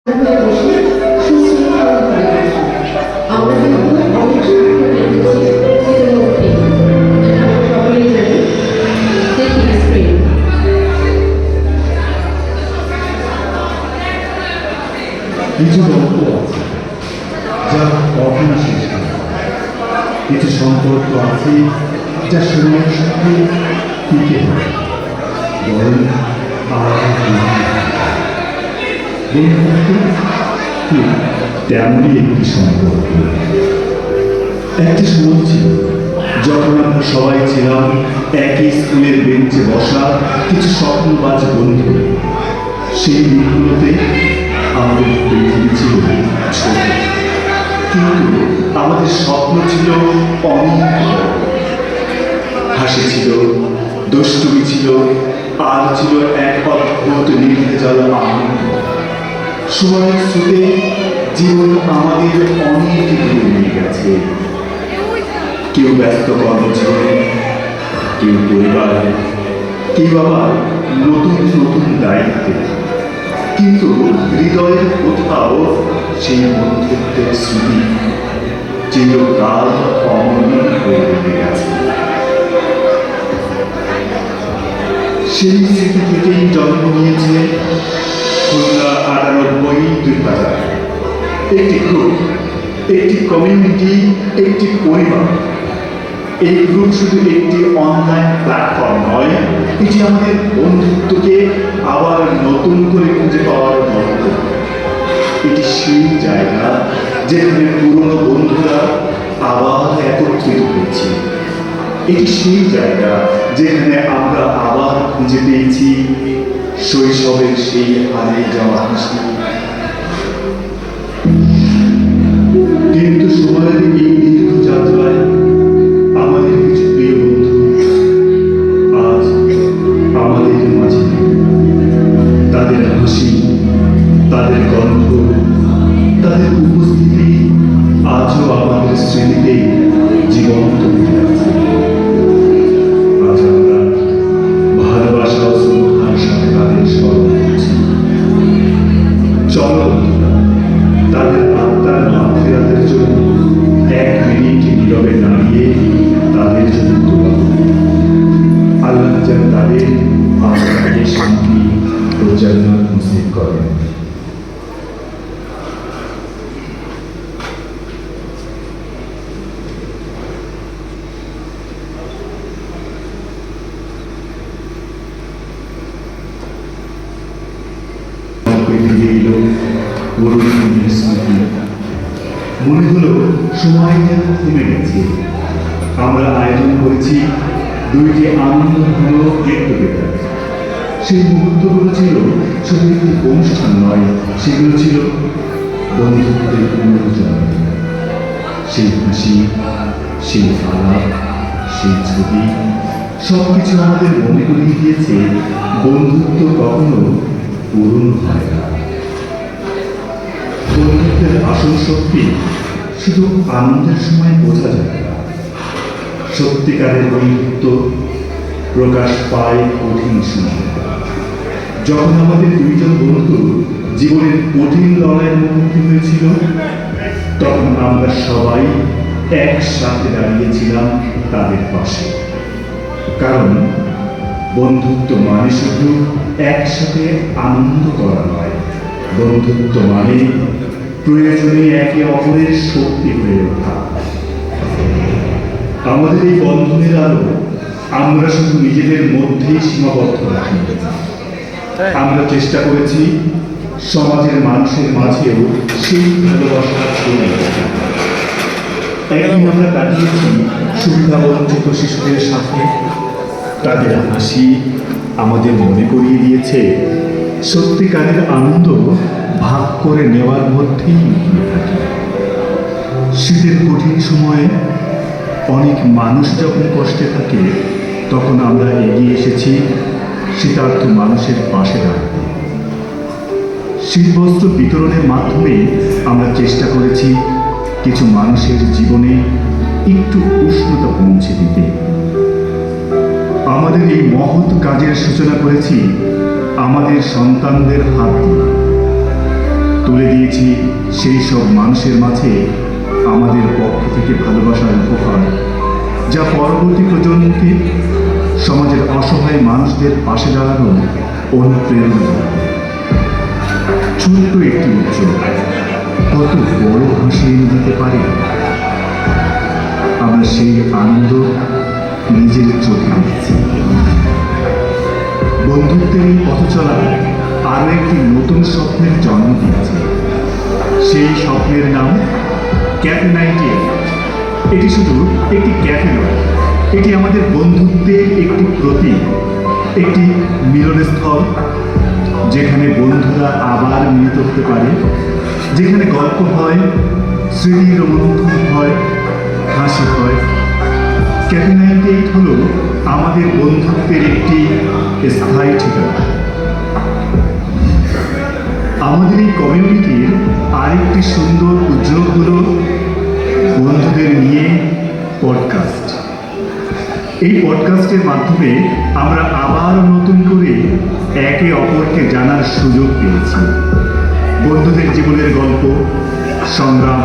কিছু গল্প আছে যা কখনো শেষ হয়, কিছু সম্পর্ক আছে যা সময়ের সাথে টিকে হয়, বরং তেমনই একটি সম্পর্ক। একটা সময় ছিল যখন আমরা সবাই ছিলাম একই স্কুলের বেঞ্চে বসা কিছু স্বপ্নবাজ বন্ধু। সেই দিনগুলোতে আমাদের পৃথিবী ছিল ছোট, কিন্তু আমাদের স্বপ্ন ছিল অনেক। হাসি ছিল, দুষ্টুমি ছিল, আর ছিল এক অদ্ভুত নিভে যাওয়া আনন্দ। সময়ের স্রোতে জীবন আমাদের অনেক দূরে নিয়ে গেছে। কেউ ব্যস্ত কর্মজীবনে, কেউ পরিবারে, কেউ আবার নতুন নতুন দায়িত্বে, কিন্তু হৃদয়ের কোথাও সেই বন্ধুত্বের স্মৃতি চিরকাল অমলিন হয়ে রয়ে গেছে। সেই স্মৃতি থেকেই জন্ম নিয়েছে খুলনা 98-2000, একটি গ্রুপ, একটি কমিউনিটি, একটি পরিবার। এই গ্রুপ শুধু একটি অনলাইন প্ল্যাটফর্ম নয়, এটি আমাদের বন্ধুত্বকে আবার নতুন করে খুঁজে পাওয়ার মন্ত্র। এটি সেই জায়গা যেখানে পুরনো বন্ধুরা আবার একত্রিত হয়েছে। এটি সেই জায়গা যেখানে আমরা আবার খুঁজে পেয়েছি শৈশবের সেই হারিয়ে যাওয়া হাসি। কিন্তু সময়ের এই দীর্ঘ যাত্রায় আমাদের কিছু প্রিয় বন্ধু আজ আমাদের মাঝে নেই। তাদের হাসি, তাদের গন্ধ, তাদের উপস্থিতি আজও আমাদের স্মৃতিতে জীবন্ত হয়ে আছে। আজ আমরা ভালোবাসা ও শ্রদ্ধার সাথে তাদের স্মরণ করছি। চলো তাদের আত্মার মাতৃত্বের জন্য এক মিনিট নীরবে দাঁড়িয়ে তাদের জন্য দোয়া করি। আল্লাহ যেন তাদের আত্মাকে শান্তি ও জান্নাত নসিব করেন। মনে হলো সময় যেন থেমে গেছে। আমরা আয়োজন করেছি 2টি আনন্দঘন গেট টুগেদার। সেই মুহূর্তগুলো ছিল শুধু একটি অনুষ্ঠান নয়, সেগুলো ছিল বন্ধুত্বের পুনর্জন্ম। সেই হাসি, সেই আলাপ, সেই ছবি, সবকিছু আমাদের মনে করিয়ে দিয়েছে বন্ধুত্ব কখনো পুরনো হয় না। বন্ধুত্বের আসল শক্তি শুধু আনন্দের সময় বোঝা যায় না। সত্যিকারের বন্ধুত্ব প্রকাশ পায় কঠিন সময়। যখন আমাদের 2জন বন্ধু জীবনের কঠিন লড়াইয়ের মুখোমুখি হয়েছিল, তখন আমরা সবাই একসাথে দাঁড়িয়েছিলাম তাদের পাশে। কারণ বন্ধুত্ব মানে শুধু একসাথে আনন্দ করা নয়, বন্ধুত্ব মানে প্রয়োজনে একে অপরের শক্তি হয়ে ওঠা। আমাদের এই বন্ধনের আলো আমরা শুধু নিজেদের মধ্যেই সীমাবদ্ধ রাখি। আমরা চেষ্টা করেছি সমাজের মানুষের মাঝেও সেই ভালোবাসা ছড়িয়ে দেওয়া। একদিন আমরা কাটিয়েছি সুবিধাবঞ্চিত শিশুদের সাথে। তাদের হাসি আমাদের মনে করিয়ে দিয়েছে সত্যিকারের আনন্দ ভাগ করে নেওয়ার মধ্যেই লুকিয়ে থাকে। শীতের কঠিন সময়ে অনেক মানুষ যখন কষ্টে থাকে, তখন আমরা এগিয়ে এসেছি শীতার্থ মানুষের পাশে দাঁড়াতে। শীতবস্ত্র বিতরণের মাধ্যমে আমরা চেষ্টা করেছি কিছু মানুষের জীবনে একটু উষ্ণতা পৌঁছে দিতে। আমাদের এই মহৎ কাজের সূচনা করেছি আমাদের সন্তানদের হাত দিয়ে। তুলে দিয়েছি সেই সব মানুষের মাঝে আমাদের পক্ষ থেকে ভালোবাসার উপহার, যা পরবর্তী প্রজন্মকে সমাজের অসহায় মানুষদের পাশে দাঁড়ানোর অনুপ্রেরণা দেয়। ছোট্ট একটি উৎসব কত বড় হাসি এনে দিতে পারে। আমরা সেই আনন্দ নিজের চোখে দেখছি। বন্ধুত্বের এই পথ চলা আরও একটি নতুন স্বপ্নের জন্ম দিয়েছে। সেই স্বপ্নের নাম ক্যাফে 98। এটি শুধু একটি ক্যাফে নয়, এটি আমাদের বন্ধুত্বের একটি প্রতীক, একটি মিলনস্থল, যেখানে বন্ধুরা আবার মিলিত হতে পারে, যেখানে গল্প হয়, স্মৃতি রোমন্থন হয়, হাসি হয়। ক্যাফে 98 হলো আমাদের বন্ধুত্বের একটি স্থায়ী ঠিকানা। আমাদের এই কমিউনিটির আরেকটি সুন্দর উদ্যোগ হলো বন্ধুদের নিয়ে পডকাস্ট। এই পডকাস্টের মাধ্যমে আমরা আবার নতুন করে একে অপরকে জানার সুযোগ পেয়েছি। বন্ধুদের জীবনের গল্প, সংগ্রাম,